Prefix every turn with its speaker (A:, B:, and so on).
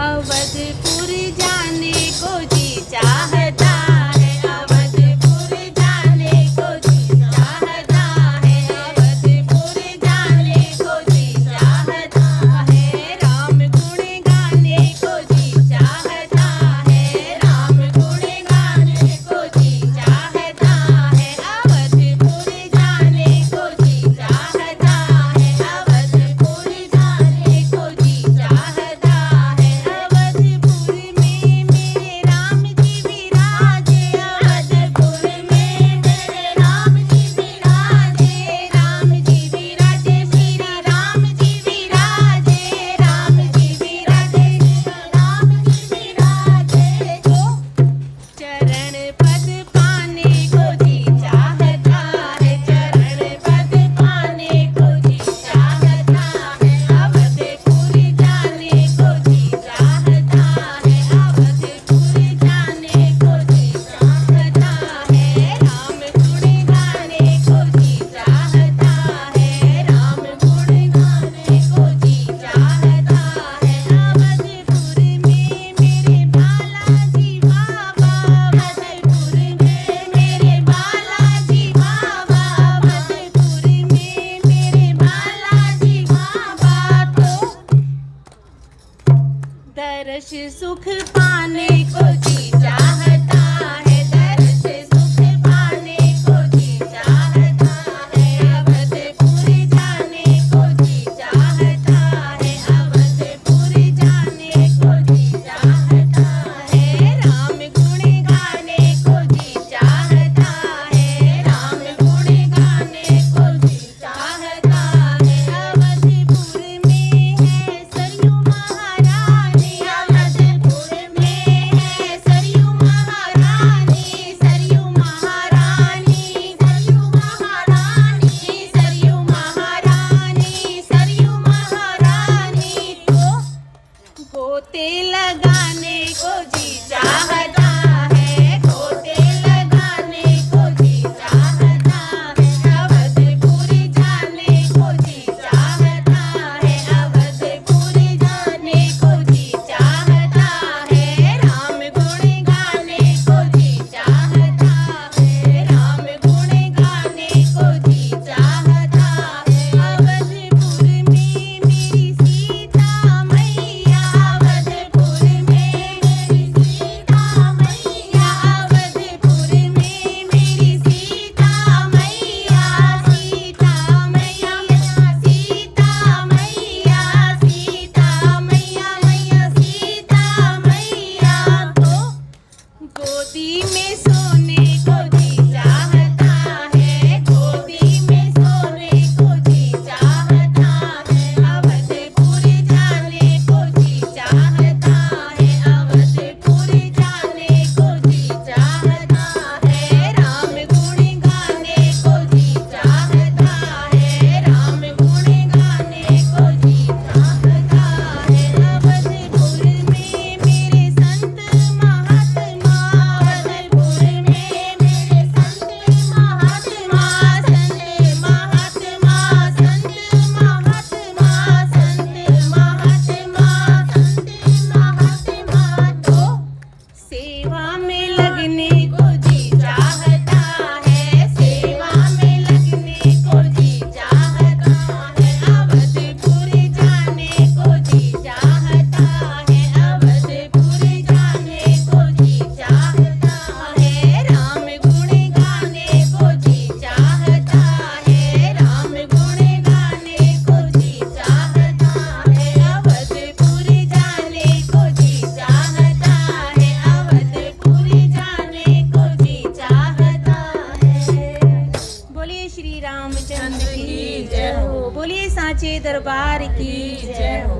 A: अवधपुर जाने को जी चाहता है, अवधपुर जाने को जी चाहता है, अवधपुर जाने को जी चाहता है, राम गुण गाने को जी चाहता है, राम गुण गाने को जी चाहता है, अवधपुर जाने को जी चाहता है, अवधपुर जाने को जी चाहता है, अवधपुर में मेरे राम जी विराजे, अवधपुर में मेरे राम जी विराजे, राम जी विराजे, श्री राम जी विराजे, राम जी विराजे, राम जी विराजे, जो चरण पद पाने को जी चाहता है, चरण पद पाने को जी चाहता है, अवधपुर जाने को जी चाहता है, अवधपुर जाने को जी चाहता है, राम गुण गाने को जी चाहता है, राम गुण गाने को जी चाहता है, अवधपुर में मेरे बालाजी बाबा, अवधपुर में मेरे बालाजी बाबा, अवधपुर में मेरे बालाजी बाबा, तो दर्श सुख पाने को जी चाहता है, दर्श सुख पाने को जी चाहता है, अवधपुर जाने को जी चाहता है, अवधपुर जाने को जी चाहता है, राम गुण गाने को जी चाहता है, राम गुण गाने को जी चाहता है, अवधपुर में है सरयू महारानी, अवधपुर में है सरयू महारानी, सरयू महारानी, सरयू महारानी, सरयू महारानी, सरयू महारानी, तो गोते लगाने को जी चाहता है, गोते लगाने को जी चाहता है, अवधपुर जाने को जी चाहता है, अवधपुर जाने को जी चाहता है, राम गुण गाने को जी चाहता है, राम गुण गाने को जी चाहता है, अवधपुर में मेरी सीता मैया, अवधपुर में मेरी सीता मैया, अवधपुर में मेरी सीता मैया, सीता मैया, सीता मैया, सीता मैया, मैया सीता मैया, तो गोदी में सोने को जी चाहता है, गोदी में सोने को जी चाहता है, अवधपुर जाने को जी चाहता है, अवधपुर जाने को जी चाहता है, राम गुण गाने को जी चाहता है, राम गुण गाने को जी चाहता है, अवधपुर में मेरे संत महात्मा, अवधपुर में मेरे संत महात्मा, संत महात्मा, संत महात्मा, संत महात्मा, संत महात्मा, तो सेवा में लगने को जी चाहता है, सेवा में लगने को जी चाहता है, अवधपुर जाने को जी चाहता है, अवधपुर जाने को जी चाहता है, राम गुण गाने को जी चाहता है, राम गुण गाने को जी चाहता है, अवधपुर जाने को जी चाहता है, अवधपुर जाने को जी चाहता है। बोलिए श्री रामचंद्र की जय हो, बोलिए सांचे दरबार की जय हो।